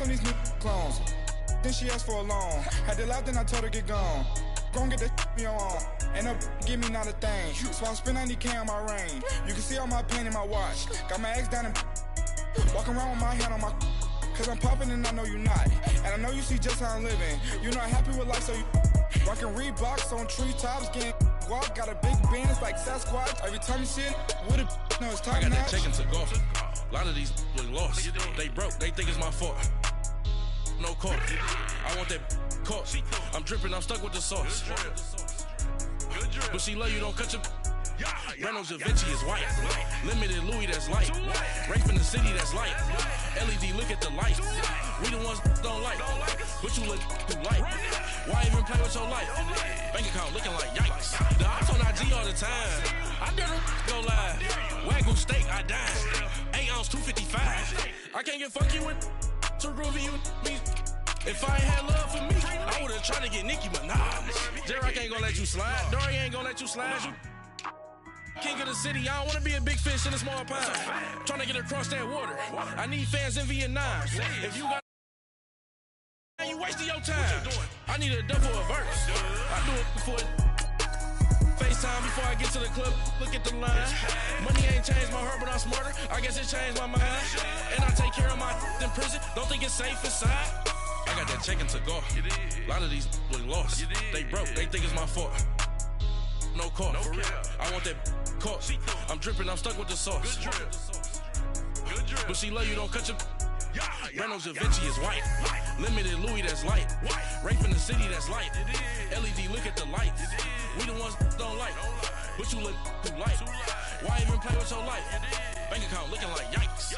on these new clones. Then she asked for a loan. Had to laugh, then I told her get gone. Gon' get that me on. And up, give me not a thing. So I spend 90K on my range. You can see all my pain in my watch. Got my ex down and walking around with my hand on my. Cause I'm popping and I know you not. And I know you see just how I'm living. You're not happy with life, so you rockin' Reeboks on treetops, getting guap. Got a big band, it's like Sasquatch. Every time you see it, with a no, it's top I got notch. that chicken to go. A lot of these was lost. They broke, they think it's my fault. No caught. I want that caught. I'm dripping, I'm stuck with the sauce. But she love you, don't cut your. Reynolds Da Vinci is white. Limited Louis, that's light. Rape in the city, that's light. LED, look at the lights. We the ones don't like. But you look too light. Why even play with your life? Bank account looking like yikes. The ops on IG all the time. I dare them go live. Wagyu steak, I dine. 8 ounce, 255. I can't get funky with too groovy you me. If I ain't had love for me, I would've tried to get Nicki Minaj. Derek ain't gonna let you slide. Dory ain't gonna let you slide. You king of the city, I don't wanna be a big fish in a small pond. Trying to get across that water. I need fans in Vietnam. If you got you wasting your time. I need a double a verse. I do it before FaceTime before I get to the club. Look at the line. Money ain't changed my heart, but I'm smarter. I guess it changed my mind. And I take care of my in prison. Don't think it's safe inside. I got that chicken to go. A lot of these was lost. They broke, they think it's my fault. No caught, for real. I want that caught. I'm dripping, I'm stuck with the sauce. But she love you, don't cut your. Reynolds Da Vinci is white. Limited Louis, that's light. Rape in the city, that's light. LED, look at the lights. We the ones don't like. But you look too light. Why even play with your life? Bank account looking like yikes.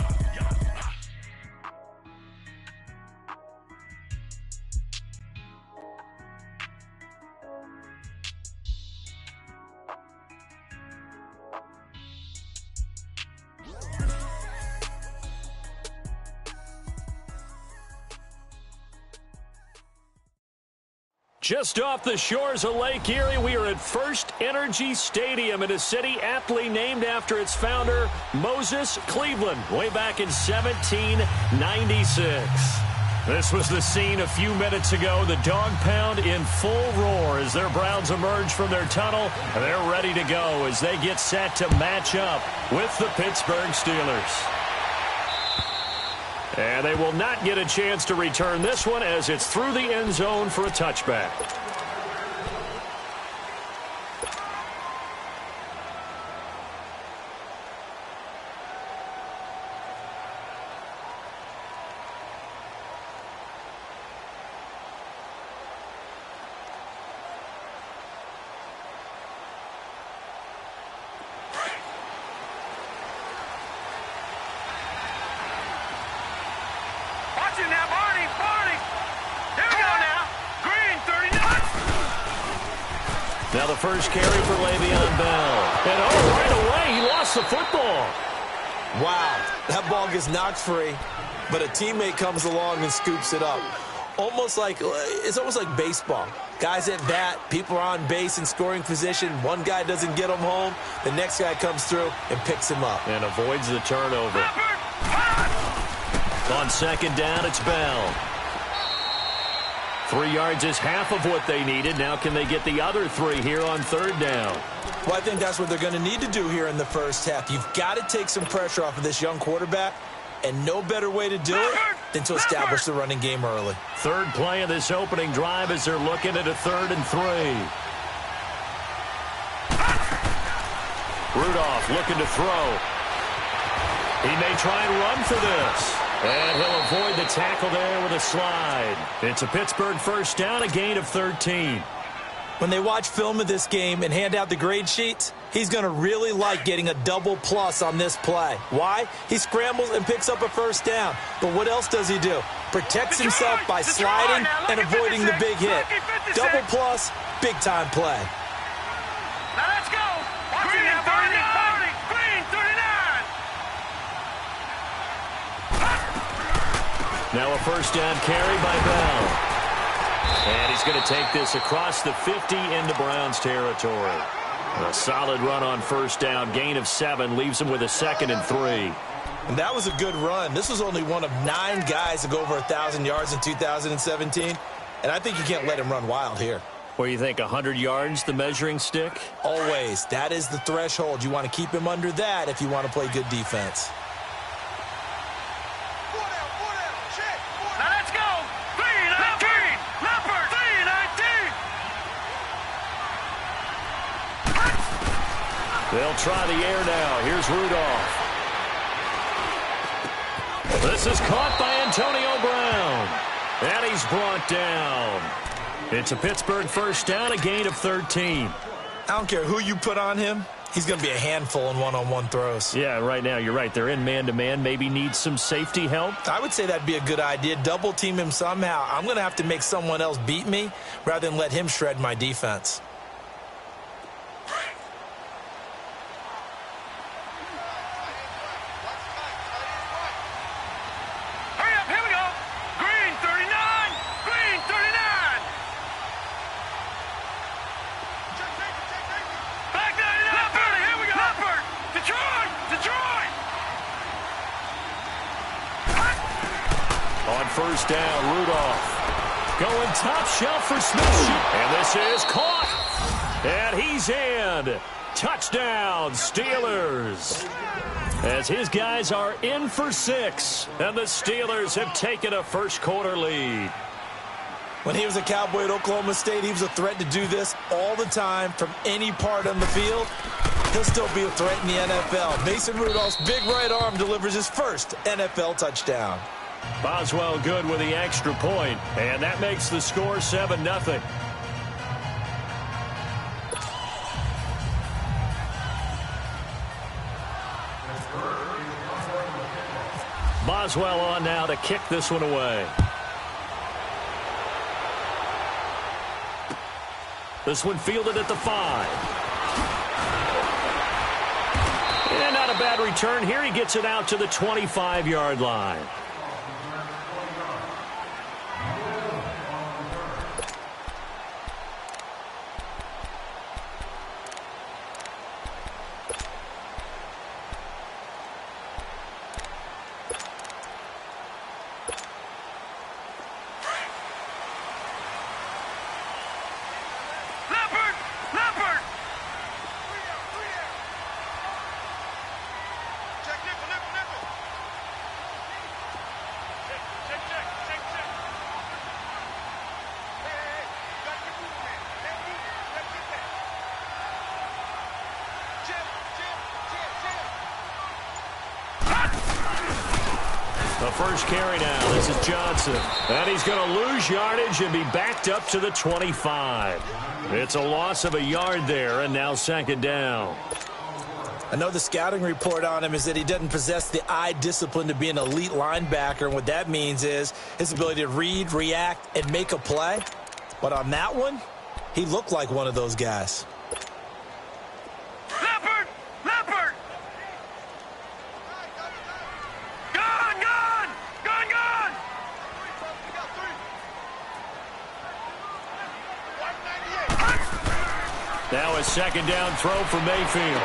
Just off the shores of Lake Erie, we are at First Energy Stadium in a city aptly named after its founder, Moses Cleveland, way back in 1796. This was the scene a few minutes ago. The dog pound in full roar as their Browns emerge from their tunnel. They're ready to go as they get set to match up with the Pittsburgh Steelers. And they will not get a chance to return this one as it's through the end zone for a touchback. Now the first carry for Le'Veon Bell. And right away, he lost the football. Wow, that ball gets knocked free, but a teammate comes along and scoops it up. It's almost like baseball. Guys at bat, people are on base in scoring position. One guy doesn't get him home. The next guy comes through and picks him up. And avoids the turnover. On second down, it's Bell. 3 yards is half of what they needed. Now can they get the other 3 here on third down? Well, I think that's what they're going to need to do here in the first half. You've got to take some pressure off of this young quarterback, and no better way to do it than to establish the running game early. Third play of this opening drive as they're looking at a 3rd and 3. Rudolph looking to throw. He may try and run for this. And he'll avoid the tackle there with a slide. It's a Pittsburgh first down, a gain of 13. When they watch film of this game and hand out the grade sheets, he's going to really like getting a double plus on this play. Why? He scrambles and picks up a first down. But what else does he do? Protects himself by sliding and avoiding the big hit. Double plus, big time play. Now let's go. Green, 39. Green, 39. Now a first down carry by Bell. And he's going to take this across the 50 into Browns territory. A solid run on first down. Gain of 7 leaves him with a 2nd and 3. And that was a good run. This was only one of 9 guys to go over 1,000 yards in 2017. And I think you can't let him run wild here. What do you think, 100 yards, the measuring stick? Always. That is the threshold. You want to keep him under that if you want to play good defense. Now let's go. 319. Leopard. 319. They'll try the air now. Here's Rudolph. This is caught by Antonio Brown. And he's brought down. It's a Pittsburgh first down, a gain of 13. I don't care who you put on him. He's going to be a handful in one-on-one throws. Yeah, right now, you're right. They're in man-to-man. Maybe need some safety help. I would say that'd be a good idea. Double team him somehow. I'm going to have to make someone else beat me rather than let him shred my defense. Hurry up, here we go. Green 39. Green 39. Back 99. Leopard, here we go. Leopard. Detroit. On first down, Rudolph. Going top shelf for Smith. And this is caught. And he's in. Touchdown, Steelers. As his guys are in for 6. And the Steelers have taken a first-quarter lead. When he was a Cowboy at Oklahoma State, he was a threat to do this all the time from any part on the field. He'll still be a threat in the NFL. Mason Rudolph's big right arm delivers his first NFL touchdown. Boswell good with the extra point, and that makes the score 7-0. Boswell on now to kick this one away. This one fielded at the 5. And not a bad return here. He gets it out to the 25-yard line. The first carry now. This is Johnson. And he's going to lose yardage and be backed up to the 25. It's a loss of a yard there, and now second down. I know the scouting report on him is that he doesn't possess the eye discipline to be an elite linebacker. And what that means is his ability to read, react, and make a play. But on that one, he looked like one of those guys. Now a second down throw for Mayfield.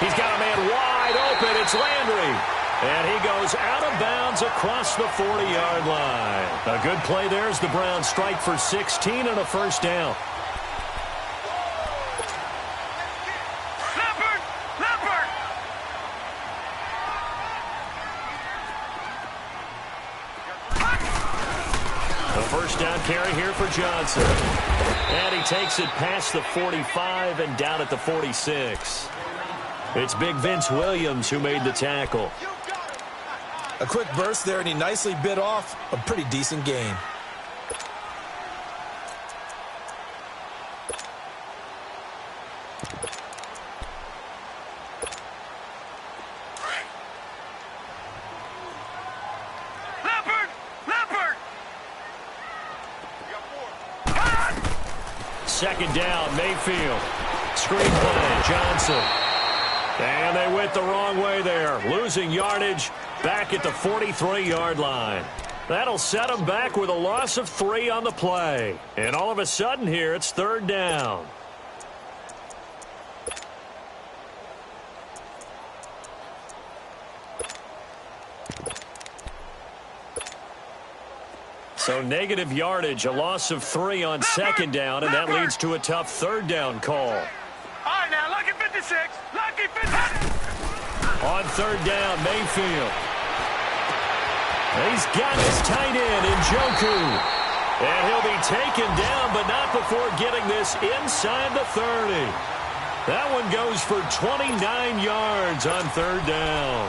He's got a man wide open. It's Landry. And he goes out of bounds across the 40-yard line. A good play there as the Browns strike for 16 and a first down. First down carry here for Johnson. And he takes it past the 45 and down at the 46. It's big Vince Williams who made the tackle. A quick burst there, and he nicely bit off a pretty decent gain. Second down, Mayfield. Screen play, Johnson. And they went the wrong way there. Losing yardage back at the 43-yard line. That'll set them back with a loss of 3 on the play. And all of a sudden here, it's third down. So negative yardage, a loss of 3 on second down, and that leads to a tough third down call. All right, now, lucky 56. Lucky 56. On third down, Mayfield. He's got his tight end in Njoku. And he'll be taken down, but not before getting this inside the 30. That one goes for 29 yards on third down.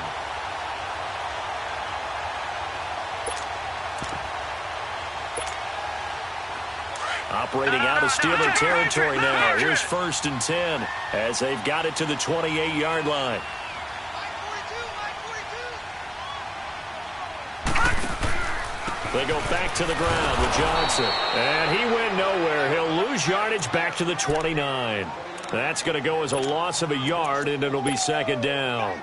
Operating out of Steeler territory now. Here's 1st and 10 as they've got it to the 28-yard line. They go back to the ground with Johnson. And he went nowhere. He'll lose yardage back to the 29. That's going to go as a loss of a yard, and it'll be second down.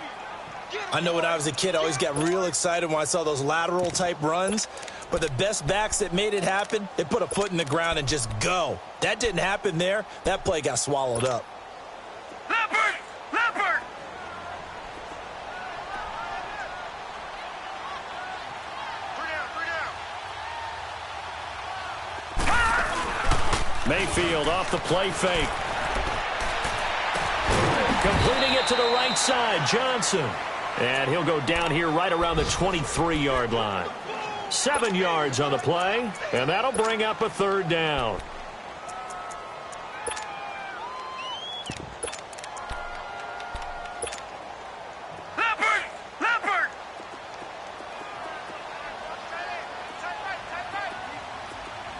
I know when I was a kid, I always got real excited when I saw those lateral-type runs. But the best backs that made it happen, they put a foot in the ground and just go. That didn't happen there. That play got swallowed up. Leopard! Leopard! Mayfield off the play fake. Completing it to the right side, Johnson. And he'll go down here right around the 23-yard line. 7 yards on the play, and that'll bring up a third down. Leopard! Leopard!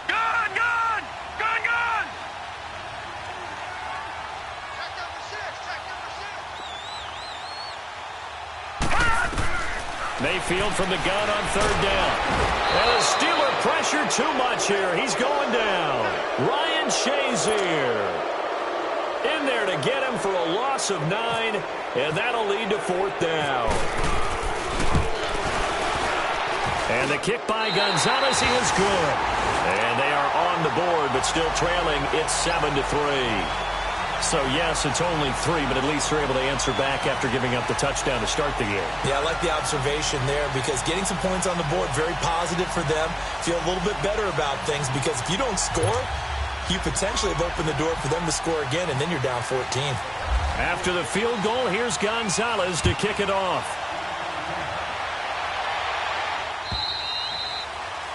Gun! Gun! Gun! Gun! Mayfield from the gun on third down. And the Steeler pressure too much here. He's going down. Ryan Shazier in there to get him for a loss of 9, and that'll lead to 4th down. And the kick by Gonzalez, he is good. And they are on the board, but still trailing. It's 7-3. So, yes, it's only 3, but at least they're able to answer back after giving up the touchdown to start the game. Yeah, I like the observation there because getting some points on the board, very positive for them. Feel a little bit better about things because if you don't score, you potentially have opened the door for them to score again, and then you're down 14. After the field goal, here's Gonzalez to kick it off.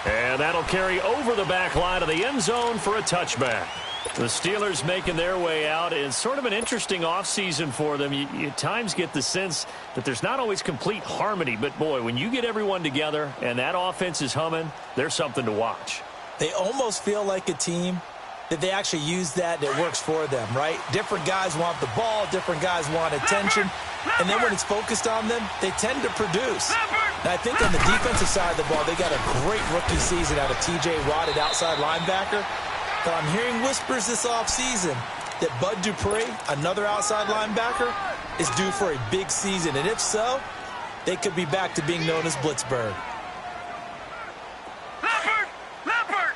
And that'll carry over the back line of the end zone for a touchback. The Steelers making their way out. It's sort of an interesting offseason for them. You at times get the sense that there's not always complete harmony. But, boy, when you get everyone together and that offense is humming, there's something to watch. They almost feel like a team that they actually use that works for them, right? Different guys want the ball. Different guys want attention. And then when it's focused on them, they tend to produce. And I think on the defensive side of the ball, they got a great rookie season out of T.J. Watt at outside linebacker. But I'm hearing whispers this offseason that Bud Dupree, another outside linebacker, is due for a big season. And if so, they could be back to being known as Blitzburg. Leopard! Leopard!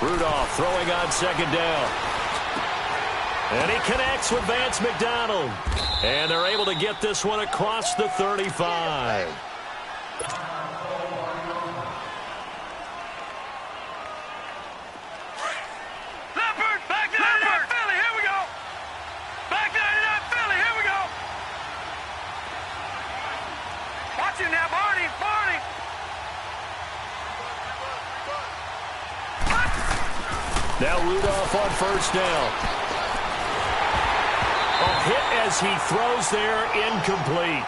Rudolph throwing on second down. And he connects with Vance McDonald. And they're able to get this one across the 35. Leopard! Back to 99 Philly, here we go! Back to 99 Philly, here we go! Watch him now, Barney! Barney! Now Rudolph on first down. A hit as he throws there, incomplete.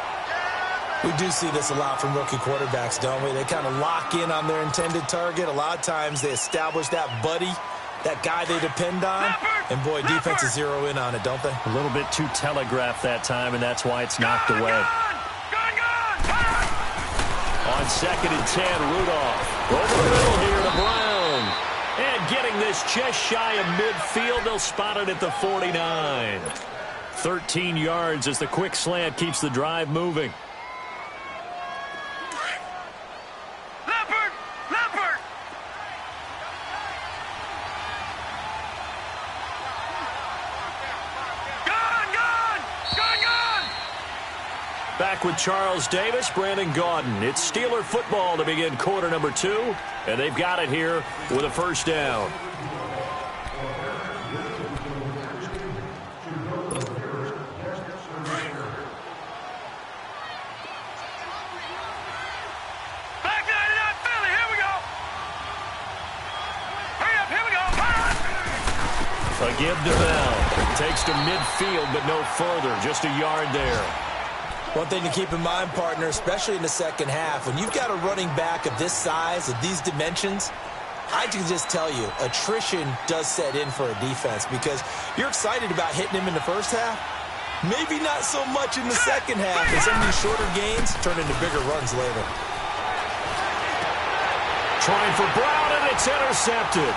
We do see this a lot from rookie quarterbacks, don't we? They kind of lock in on their intended target. A lot of times they establish that buddy, that guy they depend on. And, boy, defenses zero in on it, don't they? A little bit too telegraphed that time, and that's why it's knocked away. On second and 10, Rudolph. Over the middle here to Brown. And getting this just shy of midfield, they'll spot it at the 49. 13 yards as the quick slant keeps the drive moving. Leopard! Leopard! Gun! Gun! Gun! Gun! Back with Charles Davis, Brandon Gaudin. It's Steeler football to begin quarter number 2, and they've got it here with a first down. Back 99, Philly, here we go. Hurry up, here we go. A give to Bell. Takes to midfield, but no further. Just a yard there. One thing to keep in mind, partner, especially in the second half, when you've got a running back of this size, of these dimensions, I can just tell you, attrition does set in for a defense because you're excited about hitting him in the first half. Maybe not so much in the second half, and some of these shorter gains turn into bigger runs later. Trying for Brown, and it's intercepted.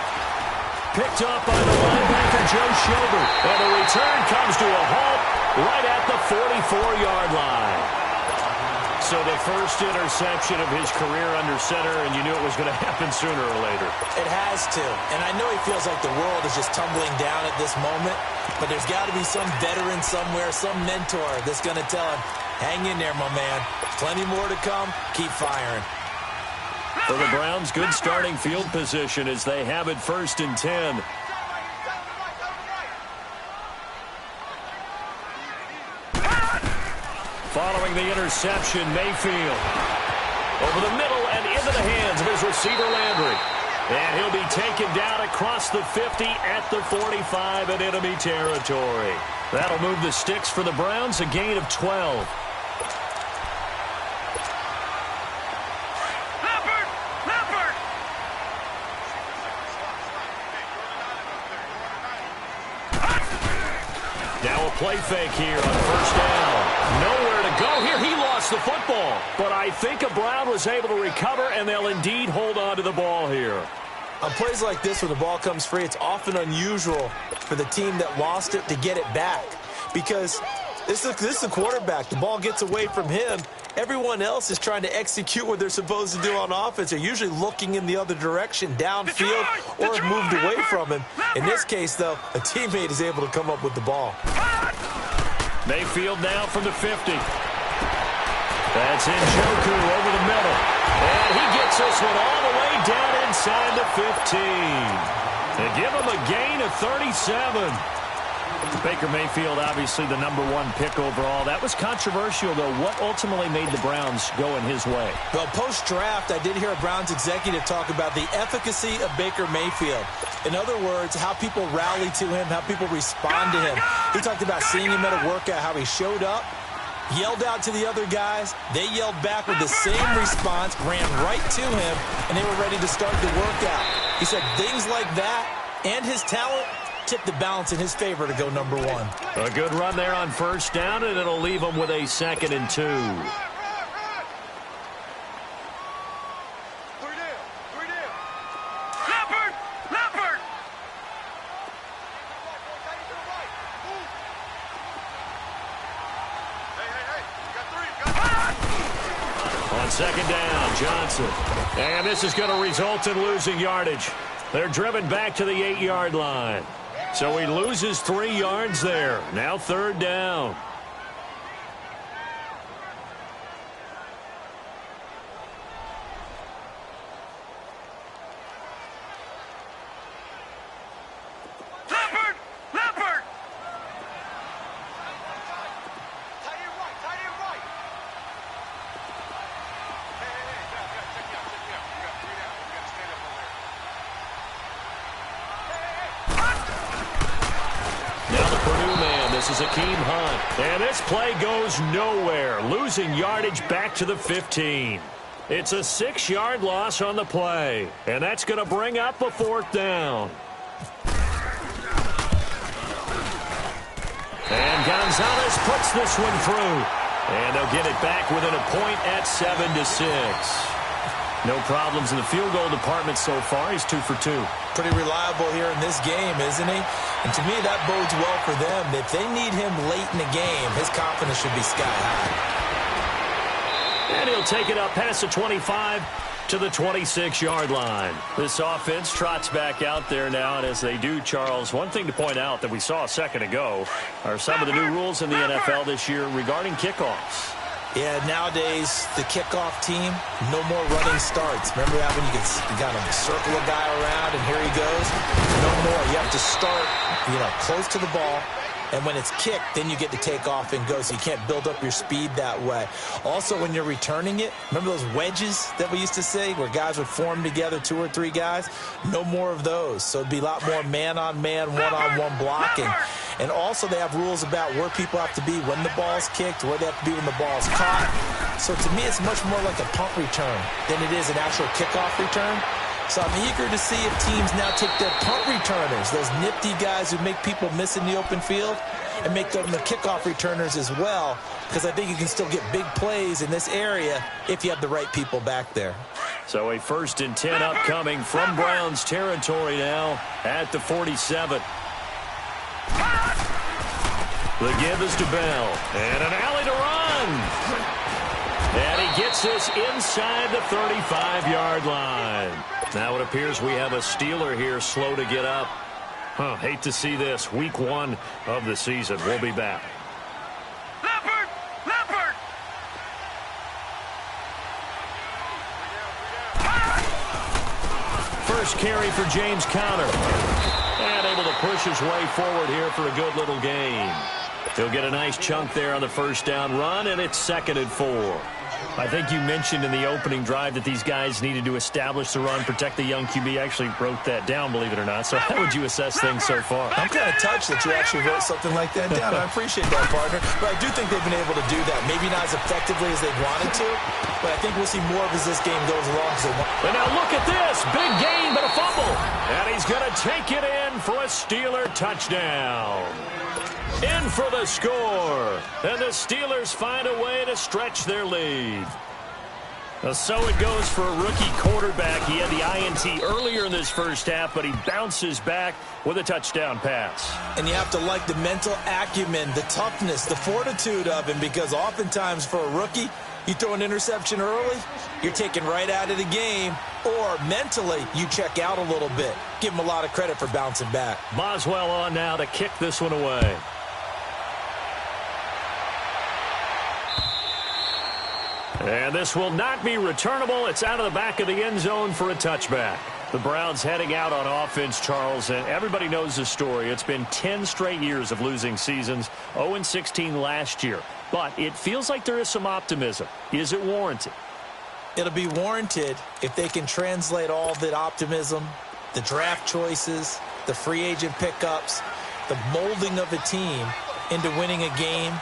Picked up by the linebacker, Joe Schobert. And the return comes to a halt right at the 44-yard line. So the first interception of his career under center, and you knew it was going to happen sooner or later. It has to. And I know he feels like the world is just tumbling down at this moment, but there's got to be some veteran somewhere, some mentor that's going to tell him, hang in there, my man. Plenty more to come. Keep firing. For the Browns, good starting field position as they have it 1st and 10. Following the interception, Mayfield. Over the middle and into the hands of his receiver, Landry. And he'll be taken down across the 50 at the 45 in enemy territory. That'll move the sticks for the Browns, a gain of 12. Now a play fake here on first down. Nowhere to go here. He lost the football. But I think a Brown was able to recover, and they'll indeed hold on to the ball here. On plays like this where the ball comes free, it's often unusual for the team that lost it to get it back. Because this is the quarterback. The ball gets away from him. Everyone else is trying to execute what they're supposed to do on offense. They're usually looking in the other direction, downfield, or have moved away from him. In this case, though, a teammate is able to come up with the ball. Mayfield now from the 50. That's Njoku over the middle. And he gets this one all the way down inside the 15. They give him a gain of 37. Baker Mayfield, obviously the #1 pick overall. That was controversial, though. What ultimately made the Browns go in his way? Well, post-draft, I did hear a Browns executive talk about the efficacy of Baker Mayfield. In other words, how people rally to him, how people respond to him. He talked about seeing him at a workout, how he showed up, yelled out to the other guys. They yelled back with the same response, ran right to him, and they were ready to start the workout. He said things like that and his talent tip the balance in his favor to go #1. A good run there on first down, and it'll leave him with a 2nd and 2. Leopard! On 2nd down, Johnson. And this is going to result in losing yardage. They're driven back to the 8-yard line. So he loses 3 yards there. Now 3rd down. Leopard! This is Akeem Hunt. And this play goes nowhere. Losing yardage back to the 15. It's a 6-yard loss on the play. And that's going to bring up a 4th down. And Gonzalez puts this one through. And they'll get it back within a point at 7-6. No problems in the field goal department so far. He's 2 for 2. Pretty reliable here in this game, isn't he? And to me, that bodes well for them. If they need him late in the game, his confidence should be sky high. And he'll take it up past the 25 to the 26-yard line. This offense trots back out there now, and as they do, Charles, one thing to point out that we saw a second ago are some of the new rules in the NFL this year regarding kickoffs. Yeah, nowadays, the kickoff team, no more running starts. Remember that when you got to circle a guy around and here he goes? No more. You have to start, close to the ball. And when it's kicked, then you get to take off and go, so you can't build up your speed that way. Also, when you're returning it, remember those wedges that we used to say where guys would form together, 2 or 3 guys? No more of those. So it'd be a lot more man-on-man, one-on-one blocking. And also, they have rules about where people have to be when the ball's kicked, where they have to be when the ball's caught. So to me, it's much more like a punt return than it is an actual kickoff return. So I'm eager to see if teams now take their punt returners, those nifty guys who make people miss in the open field, and make them the kickoff returners as well, because I think you can still get big plays in this area if you have the right people back there. So a 1st and 10 upcoming from Browns territory now at the 47. The give is to Bell, and an alley to run. And he gets this inside the 35-yard line. Now it appears we have a Steeler here slow to get up. Hate to see this. Week 1 of the season. We'll be back. Leopard! Leopard! First carry for James Conner. And able to push his way forward here for a good little gain. He'll get a nice chunk there on the first down run, and it's 2nd and 4. I think you mentioned in the opening drive that these guys needed to establish the run, protect the young QB. I actually wrote that down, believe it or not. So how would you assess things so far? I'm kind of touched that you actually wrote something like that down. I appreciate that, partner. But I do think they've been able to do that. Maybe not as effectively as they wanted to, but I think we'll see more of as this game goes along. And now look at this. Big gain, but a fumble. And he's going to take it in for a Steeler touchdown. In for the score. And the Steelers find a way to stretch their lead. So it goes for a rookie quarterback. He had the INT earlier in this first half, but he bounces back with a touchdown pass. And you have to like the mental acumen, the toughness, the fortitude of him, because oftentimes for a rookie, you throw an interception early, you're taken right out of the game, or mentally you check out a little bit. Give him a lot of credit for bouncing back. Boswell on now to kick this one away. And this will not be returnable. It's out of the back of the end zone for a touchback. The Browns heading out on offense, Charles, and everybody knows the story. It's been 10 straight years of losing seasons, 0-16 last year. But it feels like there is some optimism. Is it warranted? It'll be warranted if they can translate all that optimism, the draft choices, the free agent pickups, the molding of a team into winning a game,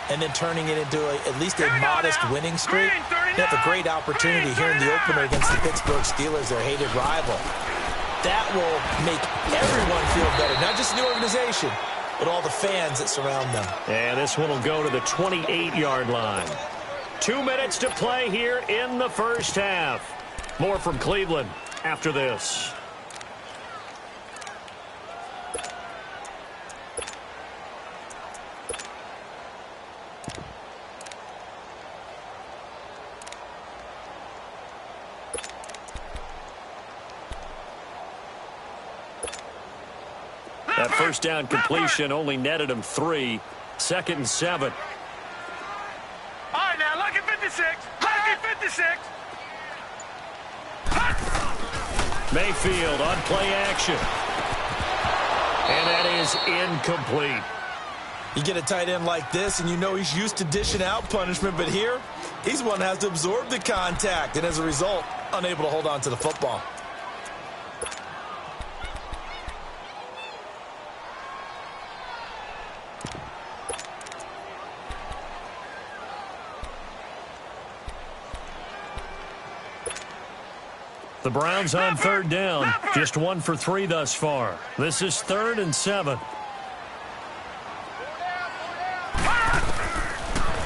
and then turning it into at least a modest winning streak. They have a great opportunity here in the opener against the Pittsburgh Steelers, their hated rival. That will make everyone feel better, not just the organization, but all the fans that surround them. And this one will go to the 28-yard line. 2 minutes to play here in the first half. More from Cleveland after this. That first down completion only netted him 3. 2nd and 7. All right, now, look at 56. Look at 56. Mayfield on play action. And that is incomplete. You get a tight end like this, and you know he's used to dishing out punishment, but here, he's one that has to absorb the contact, and as a result, unable to hold on to the football. The Browns on 3rd down. Just 1 for 3 thus far. This is 3rd and 7.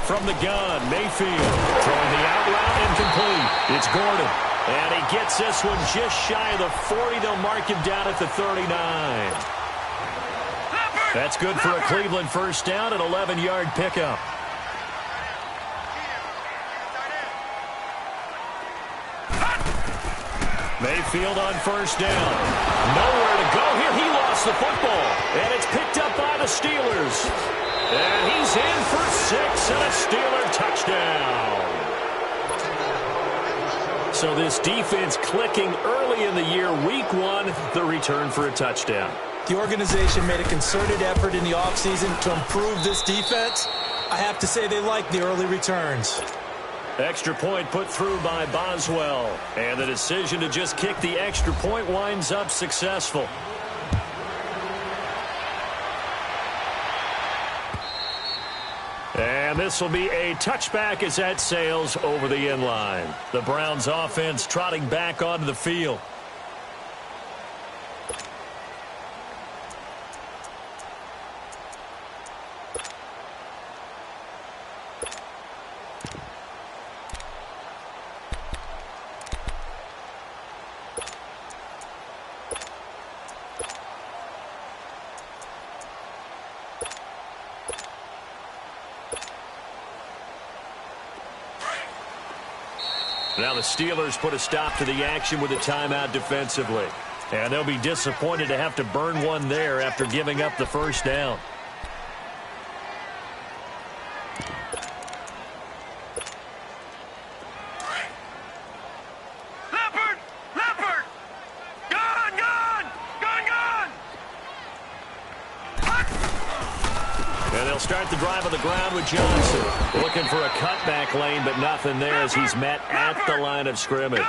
From the gun, Mayfield throwing the out route incomplete. It's Gordon. And he gets this one just shy of the 40. They'll mark him down at the 39. That's good for a Cleveland first down, an 11-yard pickup. Mayfield on first down. Nowhere to go here. He lost the football. And it's picked up by the Steelers. And he's in for 6 and a Steeler touchdown. So this defense clicking early in the year, week one, the return for a touchdown. The organization made a concerted effort in the offseason to improve this defense. I have to say they like the early returns. Extra point put through by Boswell. And the decision to just kick the extra point winds up successful. And this will be a touchback as that sails over the end line. The Browns offense trotting back onto the field. Now the Steelers put a stop to the action with a timeout defensively. And they'll be disappointed to have to burn one there after giving up the first down. Leopard! Gone! And they'll start the drive on the ground with Johnson. Looking for a cutback lane, but nothing there as he's met at the line of scrimmage.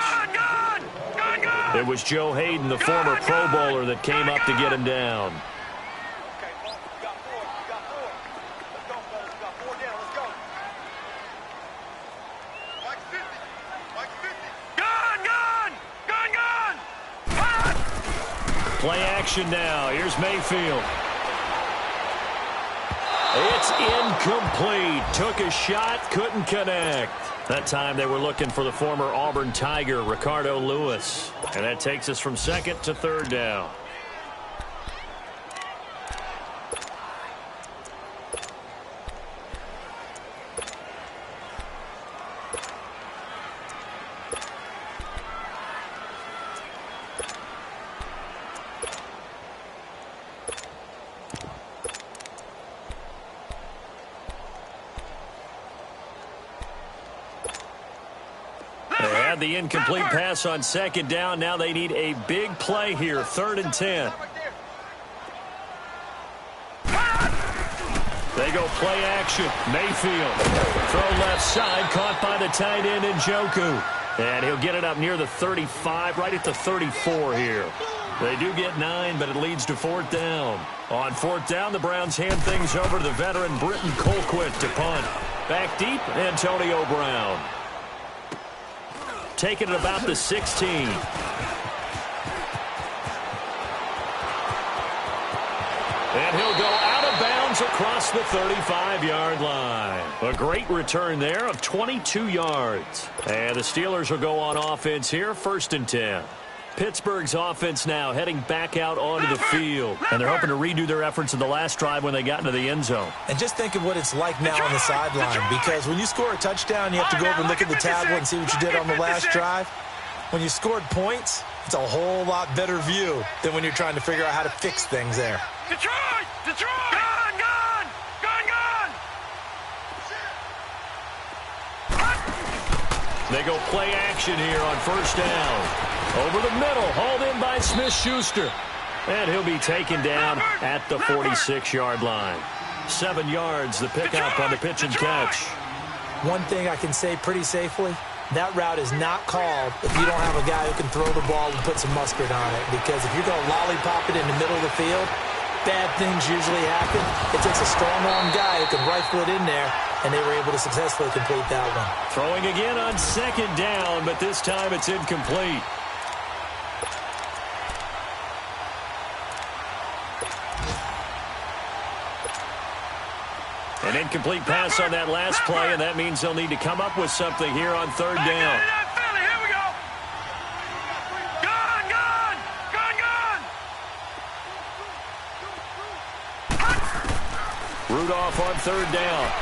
It was Joe Hayden, the former Pro Bowler, that came up to get him down. Play action now. Here's Mayfield. It's incomplete. Took a shot, couldn't connect. That time they were looking for the former Auburn Tiger, Ricardo Lewis. And that takes us from second to third down. The incomplete pass on second down. Now they need a big play here. 3rd and 10. They go play action. Mayfield. Throw left side. Caught by the tight end Njoku. And he'll get it up near the 35, right at the 34 here. They do get 9, but it leads to 4th down. On 4th down, the Browns hand things over to the veteran Britton Colquitt to punt. Back deep, Antonio Brown. Taking it about the 16. And he'll go out of bounds across the 35-yard line. A great return there of 22 yards. And the Steelers will go on offense here, 1st and 10. Pittsburgh's offense now heading back out onto the field. And they're hoping to redo their efforts in the last drive when they got into the end zone. And just think of what it's like now on the sideline. Because when you score a touchdown, you have to go over and look at the tablet and see what you did on the last drive. When you scored points, it's a whole lot better view than when you're trying to figure out how to fix things there. Detroit! Gone! They go play action here on 1st down. Over the middle, hauled in by Smith-Schuster. And he'll be taken down at the 46-yard line. 7 yards, the pickup on the pitch and catch. One thing I can say pretty safely, that route is not called if you don't have a guy who can throw the ball and put some mustard on it. Because if you're going to lollipop it in the middle of the field, bad things usually happen. It takes a strong-arm guy who can rifle it in there, and they were able to successfully complete that one. Throwing again on 2nd down, but this time it's incomplete. An incomplete pass on that last play, and that means they'll need to come up with something here on 3rd down. Here we go. Gone! Rudolph on 3rd down.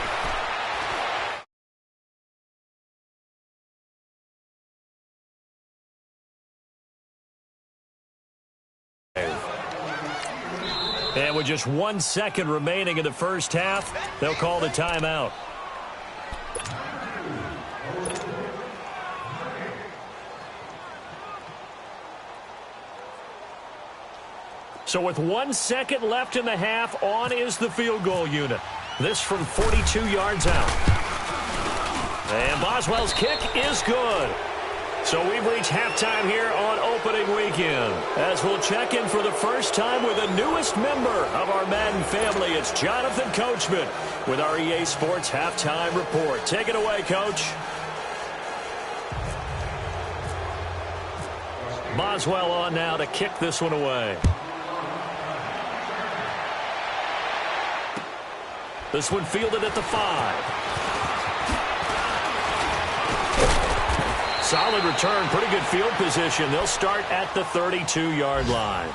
And with just 1 second remaining in the first half, they'll call the timeout. So with 1 second left in the half, on is the field goal unit. This from 42 yards out. And Boswell's kick is good. So we've reached halftime here on opening weekend. As we'll check in for the first time with the newest member of our Madden family, it's Jonathan Coachman with our EA Sports Halftime Report. Take it away, Coach. Boswell on now to kick this one away. This one fielded at the 5. Solid return, pretty good field position. They'll start at the 32-yard line.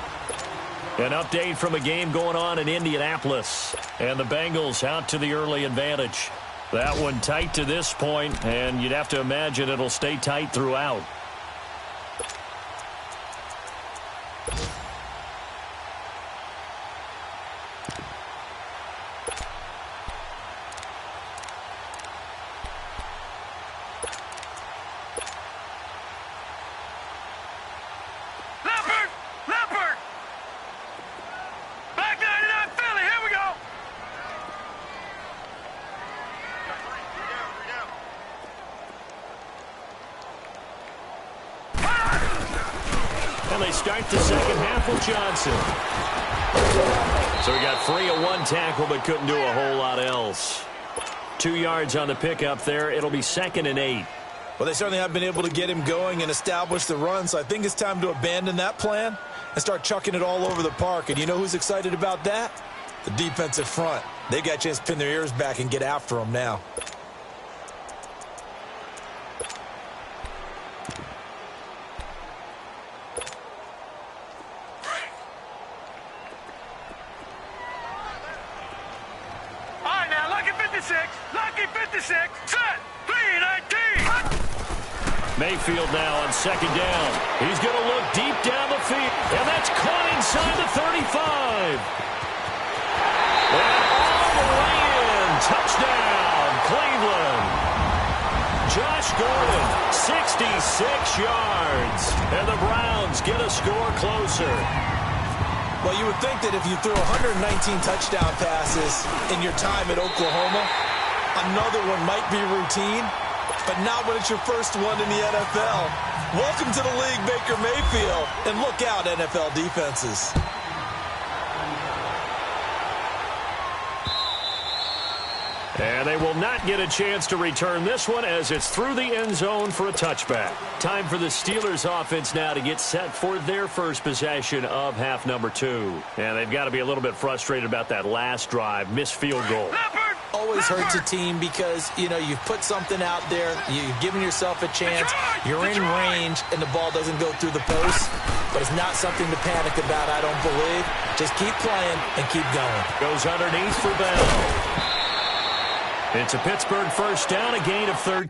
An update from a game going on in Indianapolis. And the Bengals out to the early advantage. That one tight to this point, and you'd have to imagine it'll stay tight throughout. Start the second half with Johnson. So he got free of one tackle but couldn't do a whole lot else. 2 yards on the pickup there. It'll be 2nd and 8. Well, they certainly have been able to get him going and establish the run, so I think it's time to abandon that plan and start chucking it all over the park. And you know who's excited about that? The defensive front. They got a chance to pin their ears back and get after him now. Lucky 56, set, 3-19. Mayfield now on 2nd down. He's going to look deep down the field, and that's caught inside the 35. And all the way in, touchdown, Cleveland. Josh Gordon, 66 yards, and the Browns get a score closer. Well, you would think that if you threw 119 touchdown passes in your time at Oklahoma, another one might be routine, but not when it's your first one in the NFL. Welcome to the league, Baker Mayfield, and look out, NFL defenses. And they will not get a chance to return this one as it's through the end zone for a touchback. Time for the Steelers offense now to get set for their first possession of half number 2. And they've got to be a little bit frustrated about that last drive, missed field goal. Always hurts a team because, you know, you've put something out there, you've given yourself a chance, you're in range, and the ball doesn't go through the post. But it's not something to panic about, I don't believe. Just keep playing and keep going. Goes underneath for Bell. It's a Pittsburgh first down, a gain of 13.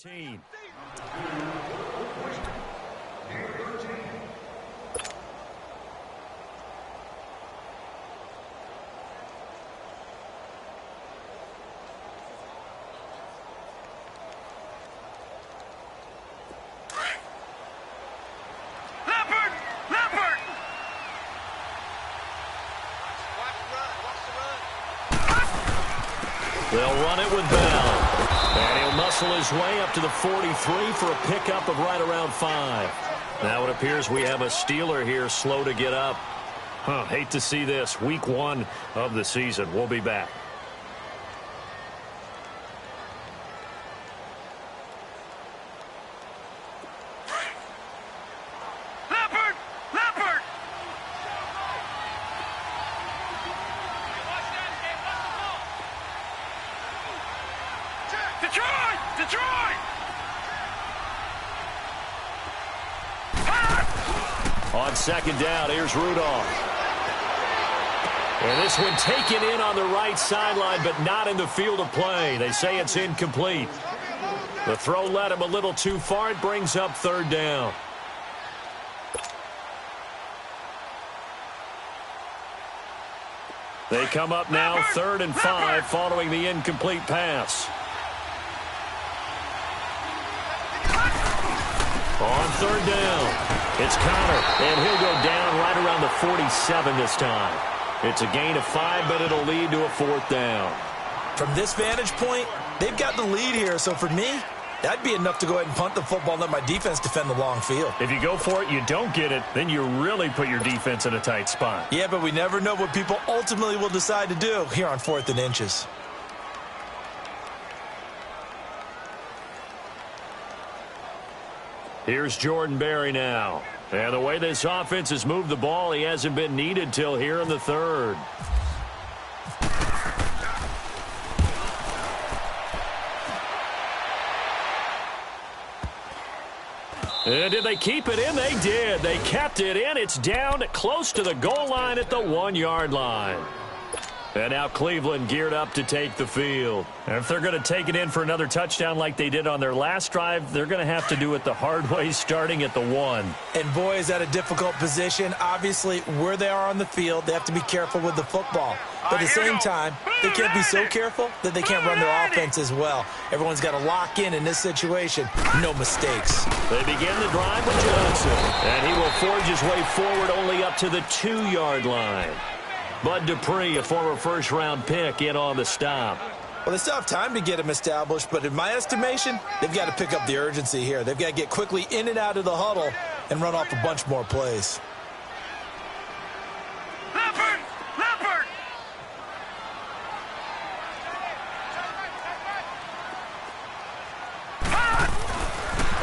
13. They'll run it with Bell. And he'll muscle his way up to the 43 for a pickup of right around 5. Now it appears we have a Steeler here slow to get up. Hate to see this. Week 1 of the season. We'll be back. Detroit! On second down, here's Rudolph. And this one taken in on the right sideline, but not in the field of play. They say it's incomplete. The throw led him a little too far. It brings up third down. They come up now 3rd and 5 following the incomplete pass. On third down, it's Connor, and he'll go down right around the 47 this time. It's a gain of 5, but it'll lead to a 4th down. From this vantage point, they've got the lead here, so for me, that'd be enough to go ahead and punt the football and let my defense defend the long field. If you go for it, you don't get it, then you really put your defense in a tight spot. Yeah, but we never know what people ultimately will decide to do here on 4th and inches. Here's Jordan Berry now. And the way this offense has moved the ball, he hasn't been needed till here in the 3rd. And did they keep it in? They did. They kept it in. It's down close to the goal line at the 1-yard line. And now Cleveland geared up to take the field. And if they're going to take it in for another touchdown like they did on their last drive, they're going to have to do it the hard way, starting at the 1. And boy, is that a difficult position. Obviously, where they are on the field, they have to be careful with the football. But at the same time, they can't be so careful that they can't run their offense as well. Everyone's got to lock in this situation. No mistakes. They begin the drive with Johnson. And he will forge his way forward only up to the 2-yard line. Bud Dupree, a former first-round pick, in on the stop. Well, they still have time to get him established, but in my estimation, they've got to pick up the urgency here. They've got to get quickly in and out of the huddle and run off a bunch more plays. Leopard!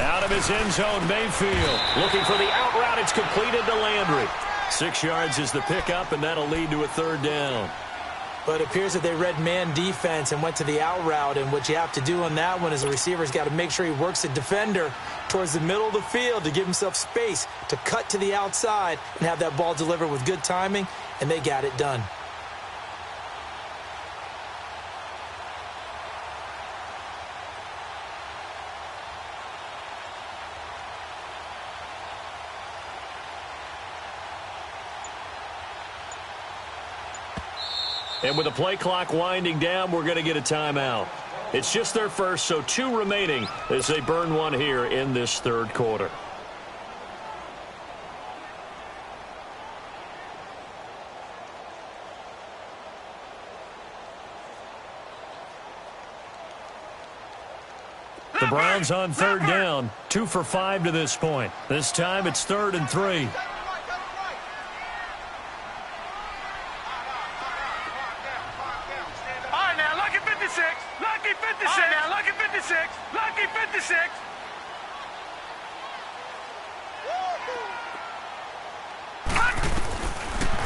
Out of his end zone, Mayfield. Looking for the out route. It's completed to Landry. 6 yards is the pickup, and that'll lead to a 3rd down. But it appears that they read man defense and went to the out route, and what you have to do on that one is the receiver's got to make sure he works the defender towards the middle of the field to give himself space to cut to the outside and have that ball delivered with good timing, and they got it done. And with the play clock winding down, we're going to get a timeout. It's just their first, so 2 remaining as they burn one here in this 3rd quarter. The Browns on 3rd down, 2 for 5 to this point. This time it's 3rd and 3. Lucky 56.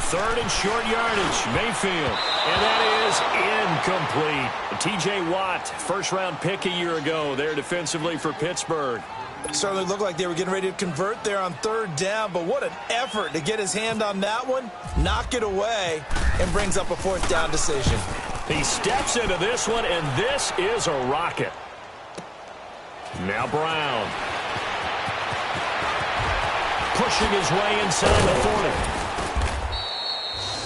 Third and short yardage, Mayfield. And that is incomplete. T.J. Watt, first-round pick a year ago there defensively for Pittsburgh. Certainly looked like they were getting ready to convert there on 3rd down, but what an effort to get his hand on that one, knock it away, and brings up a 4th down decision. He steps into this one, and this is a rocket. Now Brown. Pushing his way inside the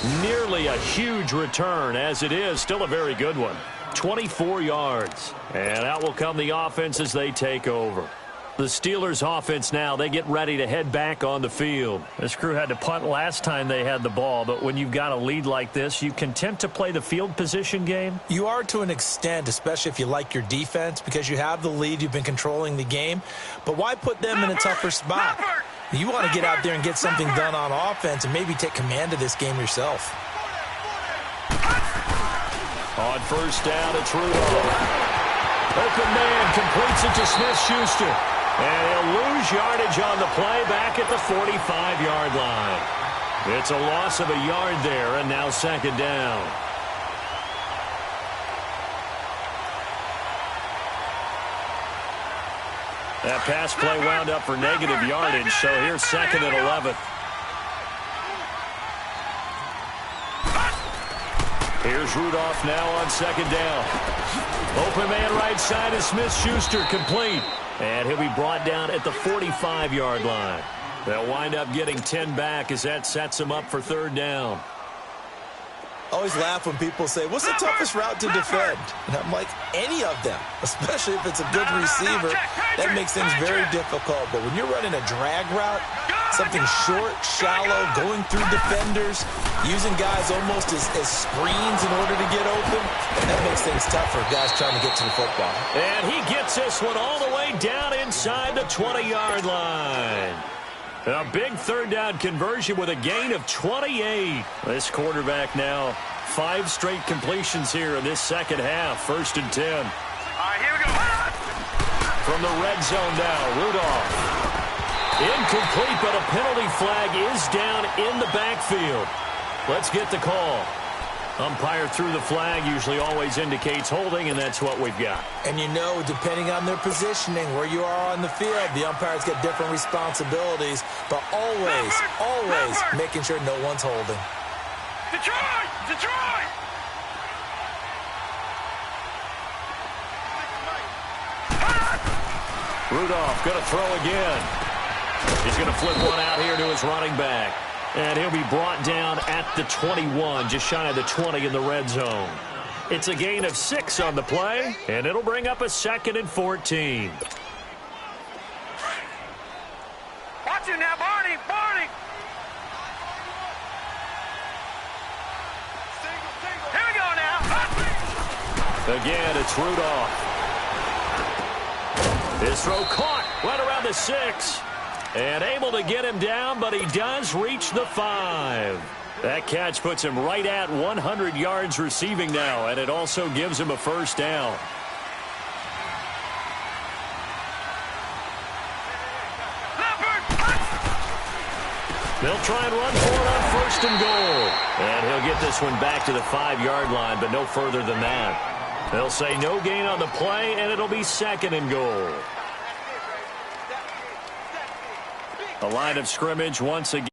40. Nearly a huge return. As it is, still a very good one. 24 yards. And out will come the offense as they take over. The Steelers offense now, they get ready to head back on the field. This crew had to punt last time they had the ball, but when you've got a lead like this, you content to play the field position game? You are to an extent, especially if you like your defense, because you have the lead, you've been controlling the game. But why put them in a tougher spot? You want to get out there and get something done on offense and maybe take command of this game yourself. On first down, it's Rudolph. Open man completes it to Smith-Schuster. And he'll lose yardage on the play back at the 45-yard line. It's a loss of a yard there, and now second down. That pass play wound up for negative yardage, so here's second and 11. Here's Rudolph now on second down. Open man right side is Smith-Schuster, complete. And he'll be brought down at the 45-yard line. They'll wind up getting 10 back as that sets them up for third down. I always laugh when people say, what's the toughest route to defend? And I'm like, any of them, especially if it's a good receiver. That makes things very difficult. But when you're running a drag route, something short, shallow, going through defenders, using guys almost as screens in order to get open, that makes things tough for guys trying to get to the football. And he gets this one all the way down inside the 20-yard line. A big third down conversion with a gain of 28. This quarterback now 5 straight completions here in this second half. First and 10. All right, here we go. From the red zone now, Rudolph. Incomplete, but a penalty flag is down in the backfield. Let's get the call. Umpire threw the flag, usually always indicates holding, and that's what we've got. And you know, depending on their positioning, where you are on the field, the umpires get different responsibilities, but always making sure no one's holding. Detroit! Detroit! Rudolph going to throw again. He's going to flip one out here to his running back. And he'll be brought down at the 21, just shy of the 20 in the red zone. It's a gain of 6 on the play, and it'll bring up a second and 14. Watch it now, Barney! Barney! Here we go now! Again, it's Rudolph. His throw caught right around the 6. And able to get him down, but he does reach the 5. That catch puts him right at 100 yards receiving now, and it also gives him a first down. They'll try and run for it on first and goal. And he'll get this one back to the 5-yard line, but no further than that. They'll say no gain on the play, and it'll be second and goal. A line of scrimmage once again.